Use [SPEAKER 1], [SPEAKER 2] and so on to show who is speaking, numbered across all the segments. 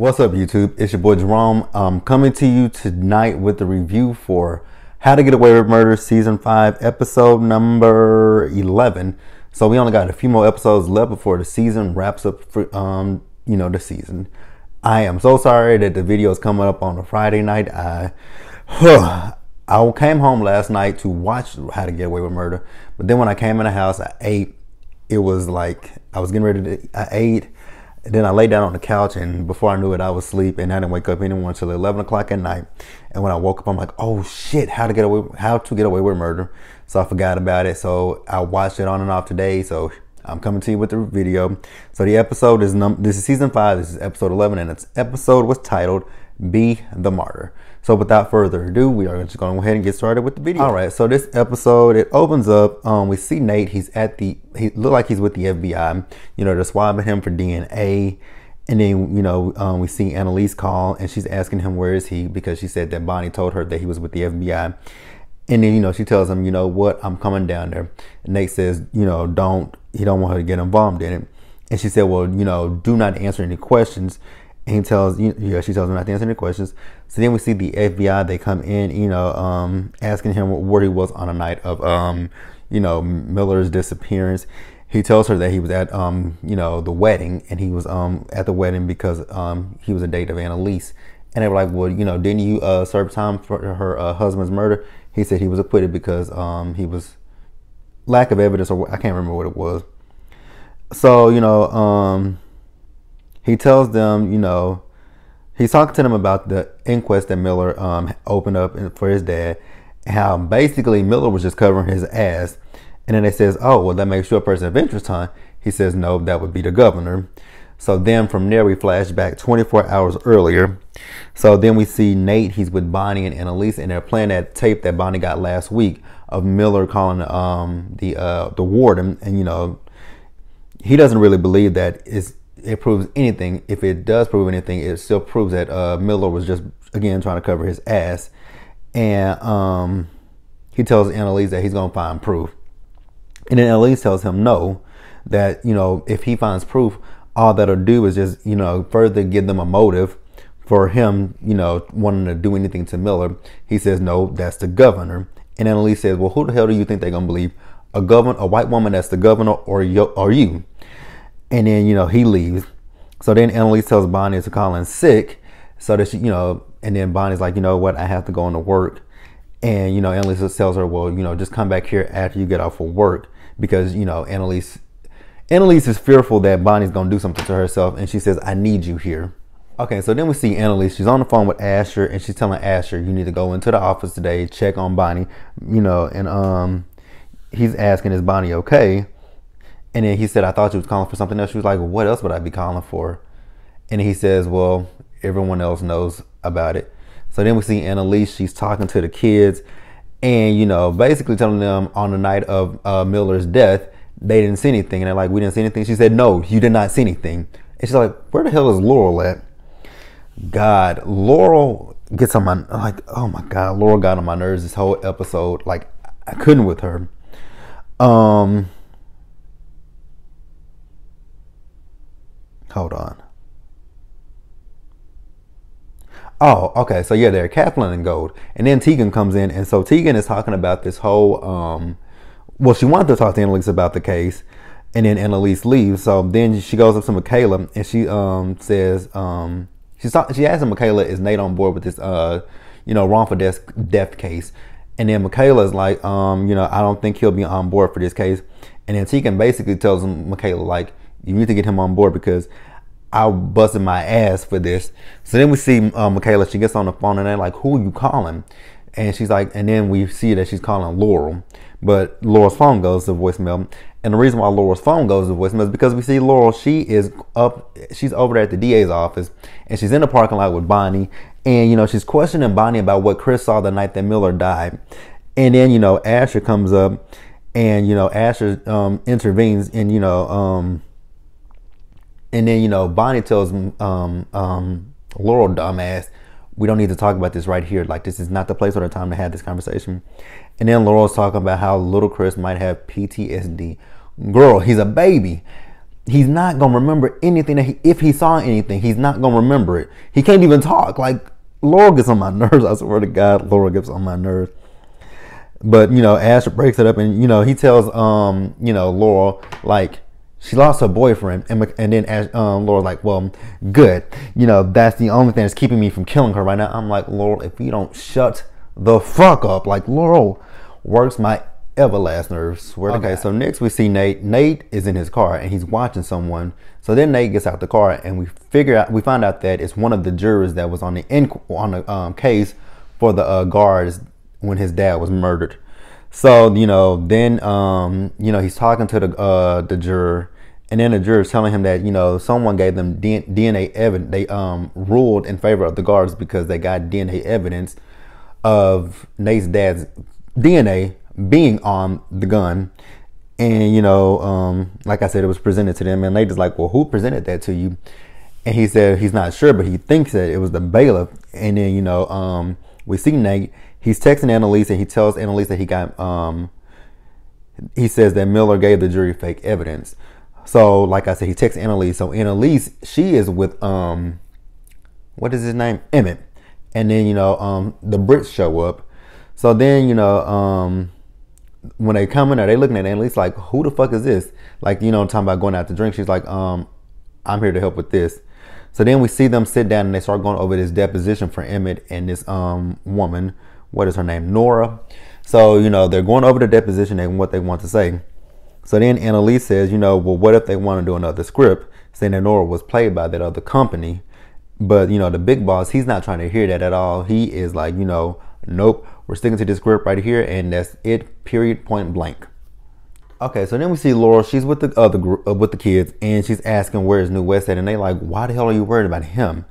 [SPEAKER 1] What's up, YouTube? It's your boy Jerome. I'm coming to you tonight with the review for How to Get Away with Murder Season 5, episode number 11. So we only got a few more episodes left before the season wraps up for, the season. I am so sorry that the video is coming up on a Friday night. I came home last night to watch How to Get Away with Murder, but then when I came in the house, I ate. It was like I was getting ready to. I ate. And then I laid down on the couch, and before I knew it, I was asleep, and I didn't wake up anymore until 11 o'clock at night. And when I woke up, I'm like, oh shit, how to get away with murder. So I forgot about it. So I watched it on and off today. So I'm coming to you with the video. So the episode is this is season 5. This is episode 11, and its episode was titled "Be the Martyr." So without further ado, we are just going to go ahead and get started with the video. All right, so this episode, it opens up. We see Nate. He look like he's with the FBI. They're swabbing him for DNA. And then, we see Annalise call, and she's asking him, where is he? Because she said that Bonnie told her that he was with the FBI. And then, she tells him, what, I'm coming down there. And Nate says, he don't want her to get involved in it. And she said, well, do not answer any questions. And he tells, she tells him not to answer any questions. So then we see the FBI, they come in, asking him where he was on the night of, Miller's disappearance. He tells her that he was at, the wedding, and he was at the wedding because he was a date of Annalise. And they were like, well, didn't you serve time for her husband's murder? He said he was acquitted because he was lack of evidence, or I can't remember what it was. So, he tells them, he's talking to them about the inquest that Miller opened up for his dad, and how basically Miller was just covering his ass. And then they says, oh, well, that makes you a person of interest, huh? He says, no, that would be the governor. So then from there, we flash back 24 hours earlier. So then we see Nate, he's with Bonnie and Annalise, and they're playing that tape that Bonnie got last week of Miller calling the warden. And, he doesn't really believe that it proves anything. If it does prove anything, it still proves that Miller was just, again, trying to cover his ass. And he tells Annalise that he's going to find proof. And then Annalise tells him no, that, if he finds proof, all that'll do is just, further give them a motive for him, wanting to do anything to Miller. He says, no, that's the governor. And Annalise says, well, who the hell do you think they're going to believe? A white woman that's the governor, or you? And then, he leaves. So then Annalise tells Bonnie to call in sick, so that she, and then Bonnie's like, what, I have to go into work. And, Annalise tells her, well, just come back here after you get off of work, because, Annalise is fearful that Bonnie's going to do something to herself. And she says, I need you here. Okay, so then we see Annalise. She's on the phone with Asher, and she's telling Asher, you need to go into the office today, check on Bonnie, and he's asking, is Bonnie okay? And then he said, I thought you was calling for something else. She was like, well, what else would I be calling for? And he says, well, everyone else knows about it. So then we see Annalise. She's talking to the kids and, basically telling them on the night of Miller's death, they didn't see anything. And they're like, we didn't see anything. She said, no, you did not see anything. And she's like, where the hell is Laurel at? God, Laurel gets on my, like, oh my God, Laurel got on my nerves this whole episode. Like, I couldn't with her. Hold on. Oh, okay. So yeah, they're Kaplan and Gold. And then Tegan comes in. And so Tegan is talking about this whole, well, she wanted to talk to Annalise about the case. And then Annalise leaves. So then she goes up to Michaela, and she says, she asks him, Michaela, is Nate on board with this, wrongful death case? And then Michaela's like, I don't think he'll be on board for this case. And then Tegan basically tells him, Michaela, like, you need to get him on board because I busted my ass for this. So then we see Michaela, she gets on the phone, and they're like, who are you calling? And she's like, and then we see that she's calling Laurel. But Laurel's phone goes to voicemail. And the reason why Laurel's phone goes to voicemail is because we see Laurel, she's over there at the DA's office, and she's in the parking lot with Bonnie. And, she's questioning Bonnie about what Chris saw the night that Miller died. And then, Asher comes up, and, Asher intervenes, and, and then, Bonnie tells Laurel, dumbass, we don't need to talk about this right here. Like, this is not the place or the time to have this conversation. And then Laurel's talking about how little Chris might have PTSD. Girl, he's a baby. he's not gonna remember anything that if he saw anything, he's not gonna remember it. He can't even talk. Like, Laurel gets on my nerves. I swear to God, Laurel gets on my nerves. But, you know, Asher breaks it up, and, you know, he tells, you know, Laurel, like, she lost her boyfriend, and then Laurel's like, well, good. You know, that's the only thing that's keeping me from killing her right now. I'm like, Laurel, if you don't shut the fuck up, like, Laurel works my everlast nerves. Swear to God. Okay, so next we see Nate. Nate is in his car, and he's watching someone. So then Nate gets out the car, and we find out that it's one of the jurors that was on the case for the guards when his dad was murdered. So, you know, then, you know, he's talking to the juror, and then the juror is telling him that, you know, someone gave them DNA evidence. They ruled in favor of the guards because they got DNA evidence of Nate's dad's DNA being on the gun. And, you know, like I said, it was presented to them, and Nate is like, well, who presented that to you? And he said he's not sure, but he thinks that it was the bailiff. And then, you know, we see Nate. He's texting Annalise, and he tells Annalise that he got, he says that Miller gave the jury fake evidence. So, like I said, he texts Annalise. So Annalise, she is with, what is his name? Emmett. And then, you know, the Brits show up. So then, you know, when they come in there, they looking at Annalise like, who the fuck is this? Like, you know, talking about going out to drink. She's like, I'm here to help with this. So then we see them sit down, and they start going over this deposition for Emmett and this woman. What is her name? Nora. So, you know, they're going over the deposition and what they want to say. So then Annalise says, you know, well, what if they want to do another script, saying that Nora was played by that other company? But, you know, the big boss, he's not trying to hear that at all. He is like, you know, nope, we're sticking to this script right here, and that's it, period, point blank. Okay, so then we see Laurel. She's with the other group, with the kids, and she's asking where's New West at, and they like, why the hell are you worried about him?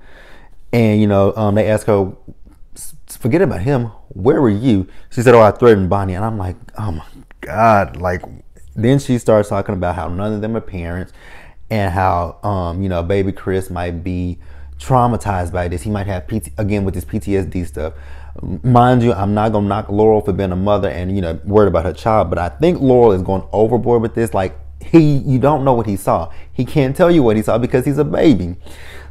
[SPEAKER 1] And, you know, they ask her, forget about him, where were you? She said, oh, I threatened Bonnie. And I'm like, oh my God. Like, then she starts talking about how none of them are parents, and how, you know, baby Chris might be traumatized by this. He might have again with this PTSD stuff. Mind you, I'm not gonna knock Laurel for being a mother and, you know, worried about her child, but I think Laurel is going overboard with this. Like, you don't know what he saw. He can't tell you what he saw because he's a baby.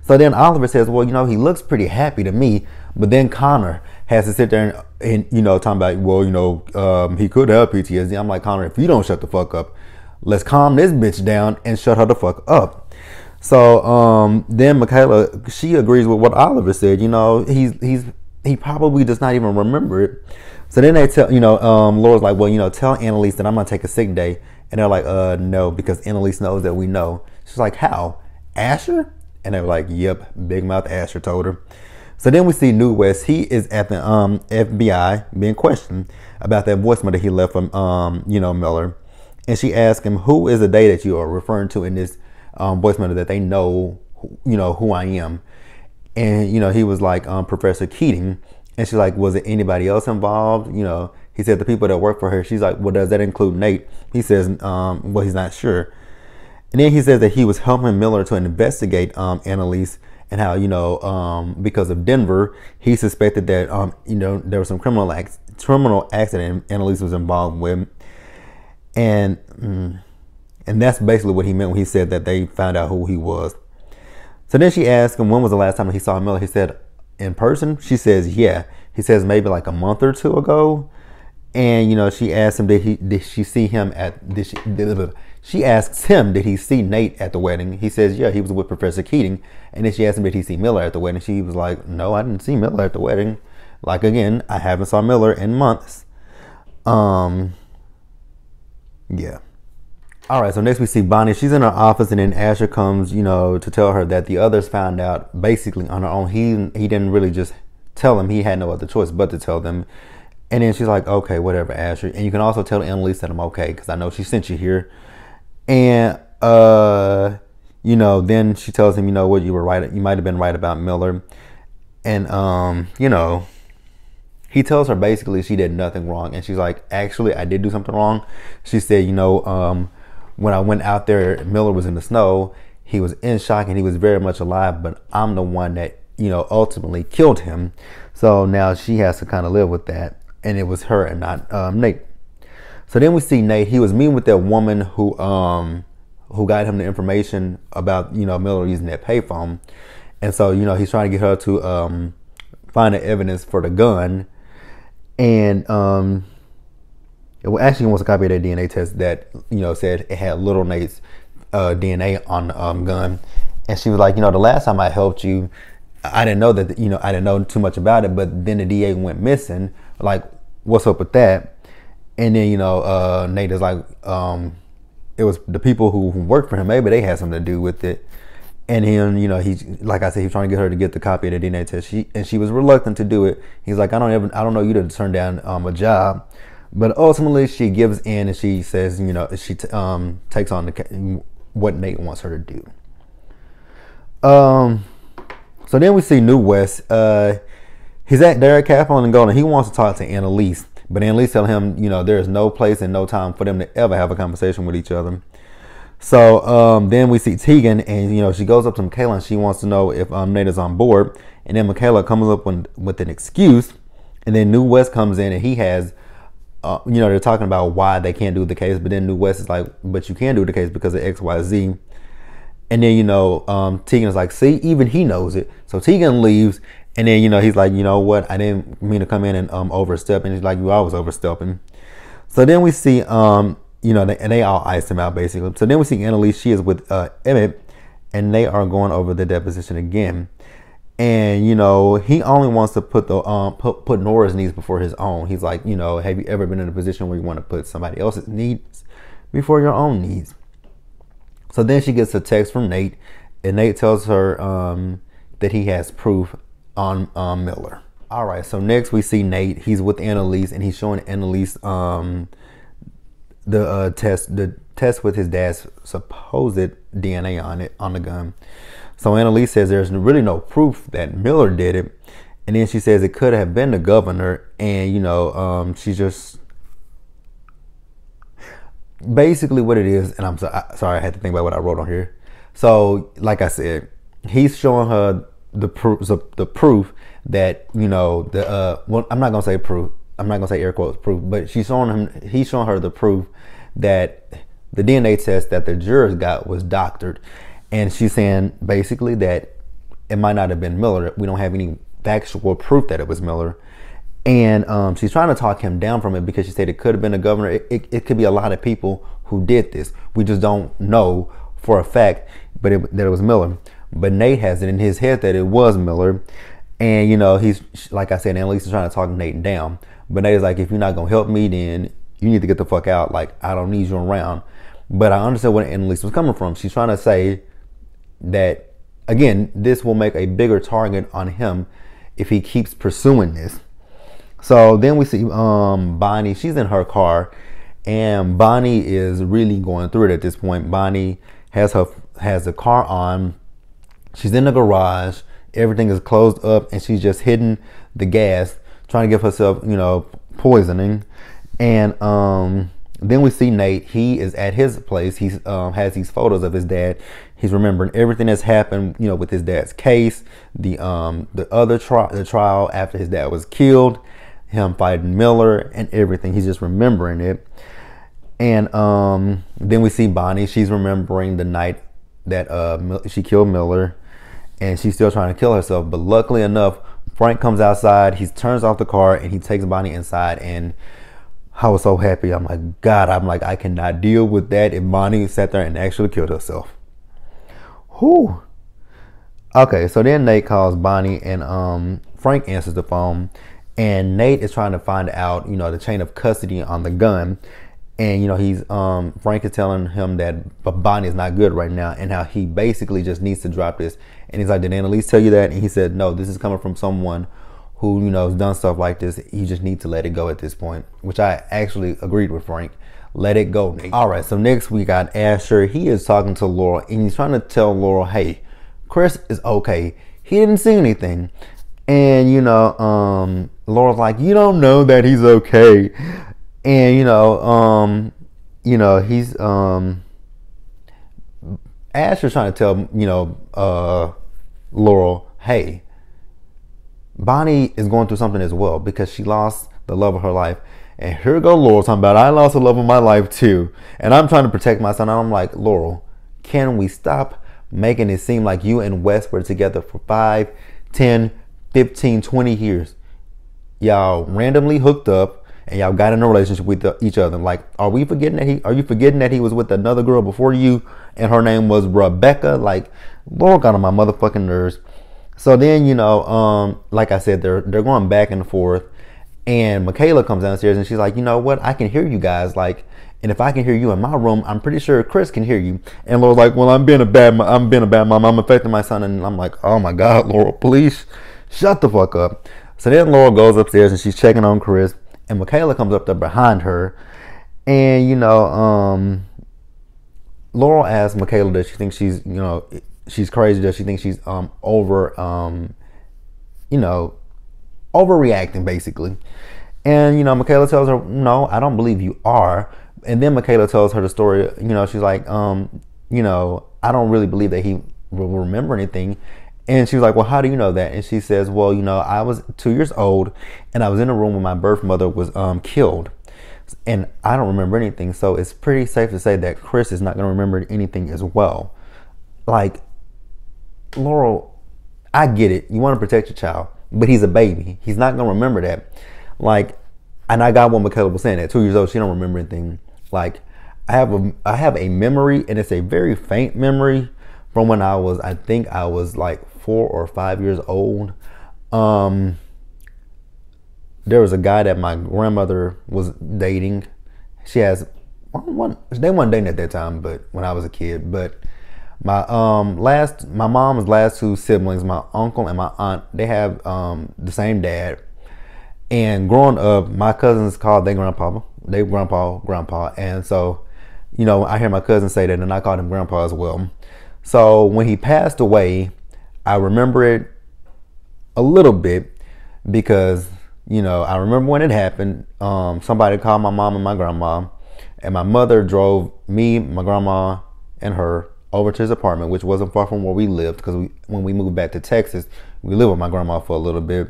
[SPEAKER 1] So then Oliver says, well, you know, he looks pretty happy to me. But then Connor has to sit there and you know, talking about, well, you know, he could have PTSD. I'm like, Connor, if you don't shut the fuck up, let's calm this bitch down and shut her the fuck up. So then Michaela, she agrees with what Oliver said. You know, he probably does not even remember it. So then they tell, you know, Laura's like, well, you know, tell Annalise that I'm gonna take a sick day. And they're like, no, because Annalise knows that we know. She's like, how? Asher? And they were like, yep, Big Mouth Asher told her. So then we see New West. He is at the FBI being questioned about that voicemail that he left from, you know, Miller. And she asked him, who is the day that you are referring to in this voicemail that they know, you know, who I am? And, you know, he was like, Professor Keating. And she's like, was it anybody else involved? You know, he said the people that work for her. She's like, well, does that include Nate? He says, well, he's not sure. And then he says that he was helping Miller to investigate Annalise, and how, you know, because of Denver, he suspected that, you know, there was some criminal accident Annalise was involved with. And that's basically what he meant when he said that they found out who he was. So then she asked him, when was the last time he saw Miller? He said, in person? She says, yeah. He says, maybe like a month or two ago. And, you know, she asked him, did she see him she asks him, did he see Nate at the wedding? He says, yeah, he was with Professor Keating. And then she asked him, did he see Miller at the wedding? She was like, no, I didn't see Miller at the wedding. Like, again, I haven't saw Miller in months. Yeah. All right, so next we see Bonnie. She's in her office, and then Asher comes, you know, to tell her that the others found out basically on her own. He didn't really just tell them. He had no other choice but to tell them. And then she's like, okay, whatever, Asher. And you can also tell Annalise that I'm okay, because I know she sent you here. And, you know, then she tells him, you know what, you were right. You might have been right about Miller. And, you know, he tells her basically she did nothing wrong. And she's like, actually, I did do something wrong. She said, you know, when I went out there, Miller was in the snow. He was in shock and he was very much alive. But I'm the one that, you know, ultimately killed him. So now she has to kind of live with that. And it was her and not Nate. So then we see Nate. He was meeting with that woman who who got him the information about, Miller using that payphone. And so, he's trying to get her to find the evidence for the gun. And actually, he wants a copy of that DNA test that, said it had little Nate's DNA on the gun. And she was like, the last time I helped you, I didn't know that, I didn't know too much about it, but then the DA went missing. Like, what's up with that? And then, Nate is like, it was the people who worked for him. Maybe they had something to do with it. And then, he's, like I said, he's trying to get her to get the copy of the DNA test. She was reluctant to do it. He's like, I don't know you to turn down a job. But ultimately, she gives in and she says, she takes on what Nate wants her to do. So then we see New West. He's at Derek Kaplan and Golden. He wants to talk to Annalise, but Annalise telling him, there is no place and no time for them to ever have a conversation with each other. So then we see Tegan, and she goes up to Michaela and she wants to know if Nate is on board. And then Michaela comes up with an excuse, and then New West comes in and he has, they're talking about why they can't do the case, but then New West is like, but you can do the case because of X, Y, Z. And then, Tegan is like, see, even he knows it. So Tegan leaves, and then, he's like, what? I didn't mean to come in and overstep. And he's like, you always overstepping. So then we see, they all iced him out, basically. So then we see Annalise. She is with Emmett, and they are going over the deposition again. And, he only wants to put the put Nora's needs before his own. He's like, have you ever been in a position where you want to put somebody else's needs before your own needs? So then she gets a text from Nate, and Nate tells her that he has proof on Miller. All right, so next we see Nate. He's with Annalise, and he's showing Annalise the test with his dad's supposed DNA on the gun. So Annalise says there's really no proof that Miller did it, and then she says it could have been the governor, and she just basically what it is. And I'm sorry, I had to think about what I wrote on here. So like I said, he's showing her the proof that well, I'm not gonna say proof. I'm not gonna say air quotes proof, but he's showing her the proof that the DNA test that the jurors got was doctored. And she's saying basically that it might not have been Miller. We don't have any factual proof that it was Miller. And she's trying to talk him down from it because she said it could have been a governor. It could be a lot of people who did this. We just don't know for a fact that it was Miller. But Nate has it in his head that it was Miller. And, he's, like I said, Annalise is trying to talk Nate down. But Nate is like, if you're not going to help me, then you need to get the fuck out. Like, I don't need you around. But I understand where Annalise was coming from. She's trying to say that, again, this will make a bigger target on him if he keeps pursuing this. So then we see Bonnie. She's in her car, and Bonnie is really going through it at this point. Bonnie has the car on. She's in the garage. Everything is closed up, and she's just hitting the gas, trying to give herself, poisoning. And then we see Nate. He is at his place. He has these photos of his dad. He's remembering everything that's happened, with his dad's case, the trial after his dad was killed, him fighting Miller, and everything. He's just remembering it. And then we see Bonnie. She's remembering the night that she killed Miller, and she's still trying to kill herself. But luckily enough, Frank comes outside. He turns off the car, and he takes Bonnie inside. And I was so happy. I'm like, God, I cannot deal with that if Bonnie sat there and actually killed herself. Whew. Okay, so then Nate calls Bonnie, and Frank answers the phone. And Nate is trying to find out, the chain of custody on the gun. And, he's Frank is telling him that Bonnie is not good right now, and how he basically just needs to drop this. And he's like, did Annalise tell you that? And he said, no, this is coming from someone who, has done stuff like this. You just need to let it go at this point, which I actually agreed with Frank. Let it go, Nate. All right, so next we got Asher. He is talking to Laurel, and he's trying to tell Laurel, hey, Chris is okay. He didn't see anything. And, Laurel's like, you don't know that he's okay. And, he's, Asher's trying to tell, Laurel, hey, Bonnie is going through something as well because she lost the love of her life. And here go Laurel talking about, I lost the love of my life too. And I'm trying to protect my son. And I'm like, Laurel, can we stop making it seem like you and Wes were together for 5, 10, 15, 20 years? Y'all randomly hooked up and y'all got in a relationship with each other. Like, are you forgetting that he was with another girl before you and her name was Rebecca? Like, Lord got on my motherfucking nerves. So then, you know, like I said, they're going back and forth, and Michaela comes downstairs and she's like, you know what? I can hear you guys. Like, and if I can hear you in my room, I'm pretty sure Chris can hear you. And Laura's like, well, I'm being a bad mom. I'm affecting my son. And I'm like, oh my God, Laura, please shut the fuck up. So then Laura goes upstairs and she's checking on Chris, and Michaela comes up there behind her, and you know, Laura asks Michaela, does she think she's, you know, she's crazy? Does she think she's you know, overreacting basically? And you know, Michaela tells her, no, I don't believe you are. And then Michaela tells her the story. You know, she's like, you know, I don't really believe that he will remember anything. And she was like, well, how do you know that? And she says, well, you know, I was 2 years old and I was in a room when my birth mother was killed, and I don't remember anything. So it's pretty safe to say that Chris is not going to remember anything as well. Like, Laurel, I get it. You want to protect your child, but he's a baby. He's not going to remember that. Like, and I got what Michaela was saying. At 2 years old, she don't remember anything. Like, I have a memory, and it's a very faint memory from when I think I was like 4 or 5 years old. There was a guy that my grandmother was dating. They weren't dating at that time, but when I was a kid. But my mom's last 2 siblings, my uncle and my aunt, they have the same dad. And growing up, my cousins called their grandpa, grandpa. And so, you know, I hear my cousin say that, and I called him grandpa as well. So when he passed away, I remember it a little bit because, you know, I remember when it happened. Somebody called my mom and my grandma, and my mother drove me, my grandma, and her over to his apartment, which wasn't far from where we lived, because when we moved back to Texas, we lived with my grandma for a little bit.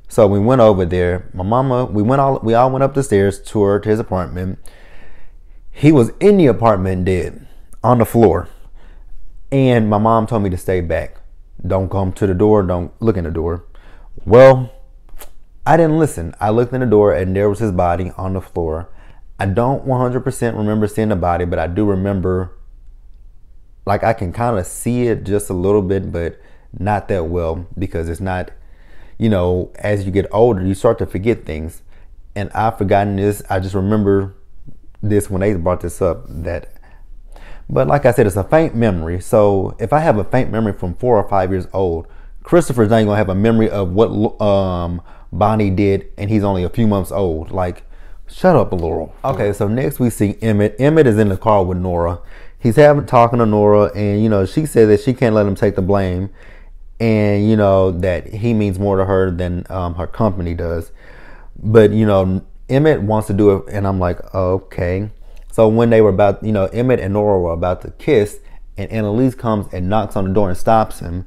[SPEAKER 1] So we went over there. My mama, we all went up the stairs to his apartment. He was in the apartment dead on the floor. And my mom told me to stay back. Don't come to the door. Don't look in the door. Well, I didn't listen. I looked in the door and there was his body on the floor. I don't 100% remember seeing the body, but I do remember, like, I can kind of see it just a little bit, but not that well, because it's not, you know, as you get older, you start to forget things. And I've forgotten this. I just remember this when they brought this up. But like I said, it's a faint memory. So if I have a faint memory from 4 or 5 years old, Christopher's not gonna have a memory of what Bonnie did, and he's only a few months old. Like, shut up, Laurel. Okay, so next we see Emmett. Emmett is in the car with Nora. He's talking to Nora, and you know, she said that she can't let him take the blame, and you know that he means more to her than her company does. But you know, Emmett wants to do it, and I'm like, okay. So when they were about, you know, Emmett and Nora were about to kiss, and Annalise comes and knocks on the door and stops him.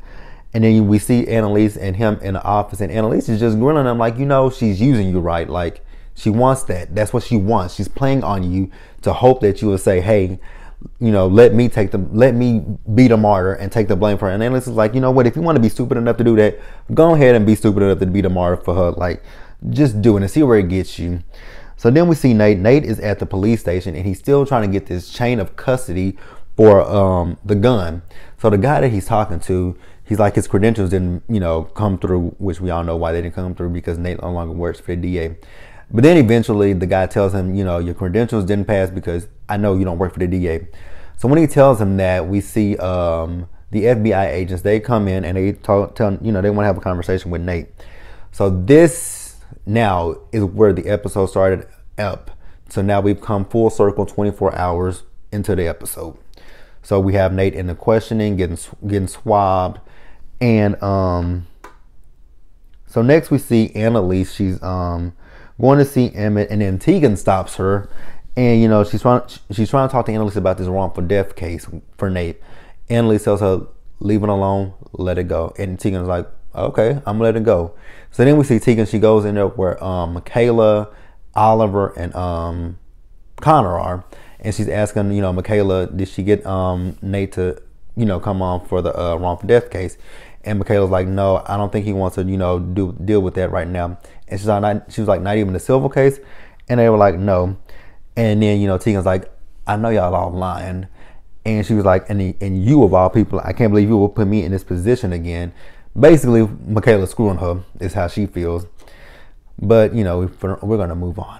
[SPEAKER 1] And then we see Annalise and him in the office, and Annalise is just grilling him like, you know, she's using you, right? Like, she wants that. That's what she wants. She's playing on you to hope that you will say, hey, you know, let me be the martyr and take the blame for her. And Annalise is like, you know what? If you want to be stupid enough to do that, go ahead and be stupid enough to be the martyr for her. Like, just do it and see where it gets you. So then we see Nate. Nate is at the police station, and he's still trying to get this chain of custody for the gun. So the guy that he's talking to, he's like, his credentials didn't, you know, come through, which we all know why they didn't come through, because Nate no longer works for the DA. But then eventually the guy tells him, you know, your credentials didn't pass because I know you don't work for the DA. So when he tells him that, we see the FBI agents, they come in and they tell, you know, they want to have a conversation with Nate. So this now is where the episode started up. So now we've come full circle 24 hours into the episode. So we have Nate in the questioning, getting swabbed. And so next we see Annalise. She's going to see Emmett, and then Tegan stops her. And you know, she's trying to talk to Annalise about this wrongful death case for Nate. Annalise tells her, leave it alone, let it go. And Tegan's like, okay, I'm gonna let it go. So then we see Tegan, she goes in there where Michaela, Oliver, and Connor are. and she's asking, Michaela, did she get Nate to, come on for the wrongful death case? And Michaela's like, no, I don't think he wants to, deal with that right now. And she was like, not even the civil case. And they were like, no. And then, Tegan's like, I know y'all all lying. And she was like, and you of all people, I can't believe you will put me in this position again. Basically, Michaela screwing her is how she feels. But, we're going to move on.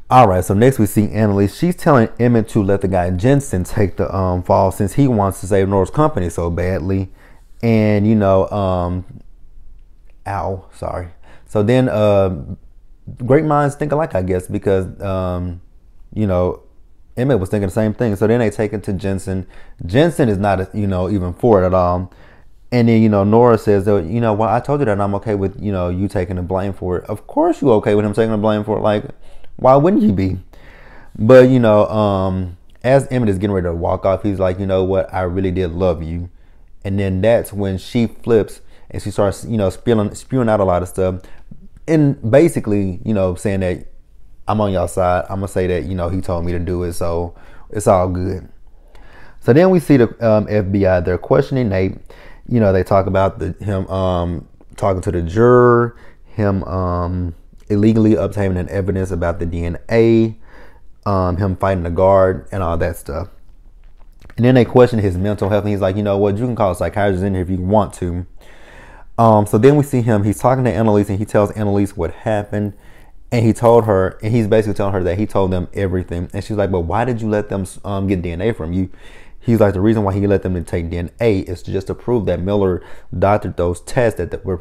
[SPEAKER 1] All right, so next we see Annalise. She's telling Emmett to let the guy Jensen take the fall since he wants to save Nora's company so badly. And, sorry. So then great minds think alike, I guess, because, Emmett was thinking the same thing. So then they take it to Jensen. Jensen is not, even for it at all. And then, Nora says, well, I told you that I'm okay with, you taking the blame for it. Of course you're okay with him taking the blame for it. Like, why wouldn't you be? But, as Emmett is getting ready to walk off, he's like, you know what? I really did love you. And then that's when she flips and she starts, spewing out a lot of stuff. And basically, saying that I'm on y'all side. I'm going to say that, he told me to do it. So it's all good. So then we see the FBI. They're questioning Nate. They talk about him talking to the juror, him illegally obtaining evidence about the DNA, him fighting the guard, and all that stuff. And then they question his mental health, and he's like, you know what, you can call a psychiatrist in here if you want to. So then we see him, he's talking to Annalise, and he tells Annalise what happened. And he told her, and he's basically telling her that he told them everything. And she's like, but why did you let them get DNA from you? He's like, the reason why he let them take DNA is just to prove that Miller doctored those tests that were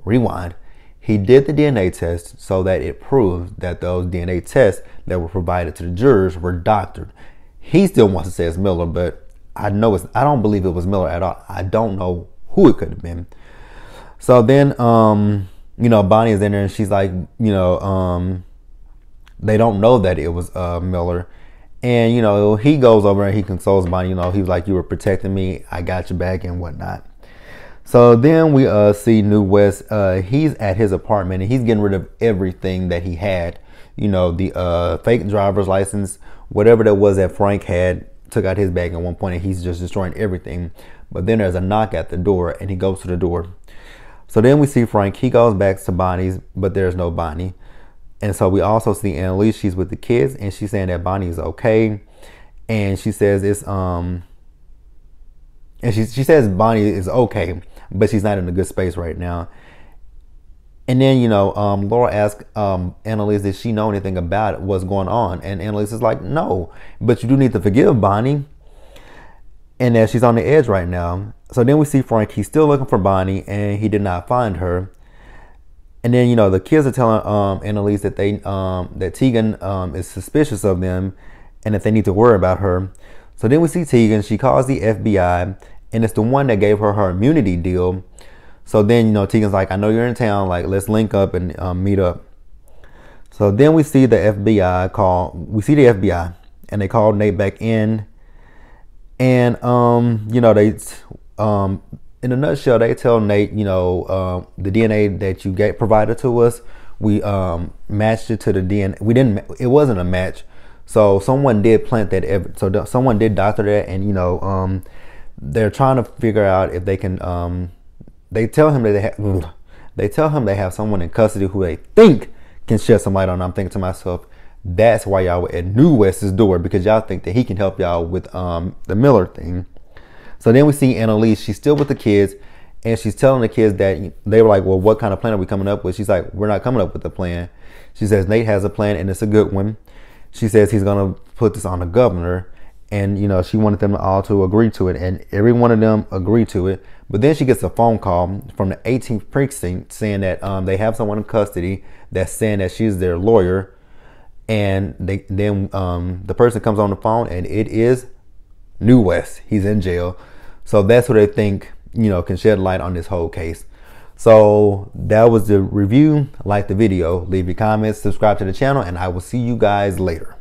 [SPEAKER 1] rewind. He did the DNA test so that it proves that those DNA tests that were provided to the jurors were doctored. He still wants to say it's Miller, but I don't believe it was Miller at all. I don't know who it could have been. So then, Bonnie is in there and she's like, they don't know that it was Miller. And, he goes over and he consoles Bonnie. He was like, you were protecting me. I got your back and whatnot. So then we see New West. He's at his apartment and he's getting rid of everything that he had. The fake driver's license, whatever that was that Frank had, took out his bag at one point and he's just destroying everything. But then there's a knock at the door and he goes to the door. So then we see Frank. He goes back to Bonnie's, but there's no Bonnie. And so we also see Annalise. She's with the kids and she's saying that Bonnie is okay. And she says it's and she says Bonnie is okay, but she's not in a good space right now. And then, Laura asks Annalise, did she know anything about what's going on? And Annalise is like, no, but you do need to forgive Bonnie. And that she's on the edge right now. So then we see Frank. He's still looking for Bonnie and he did not find her. And then, the kids are telling Annalise that that Tegan is suspicious of them and that they need to worry about her. So then we see Tegan. She calls the FBI and it's the one that gave her immunity deal. So then, Tegan's like, I know you're in town. Like, let's link up and meet up. So then we see the FBI and they call Nate back in. And, they, in a nutshell, they tell Nate, the DNA that you provided to us, we matched it to the DNA. It wasn't a match. So someone did plant that. So someone did doctor that. And, they're trying to figure out if they can, they tell him that they have someone in custody who they think can shed some light on. I'm thinking to myself, that's why y'all were at New West's door, because y'all think that he can help y'all with the Miller thing. So then we see Annalise. She's still with the kids and she's telling the kids that they were like, well, what kind of plan are we coming up with? She's like, we're not coming up with a plan. She says Nate has a plan and it's a good one. She says he's going to put this on the governor. And, she wanted them all to agree to it. And every one of them agreed to it. But then she gets a phone call from the 18th precinct saying that they have someone in custody that's saying that she's their lawyer. And the person comes on the phone and it is New West. He's in jail. So that's what they think, can shed light on this whole case. So that was the review. Like the video, leave your comments, subscribe to the channel, and I will see you guys later.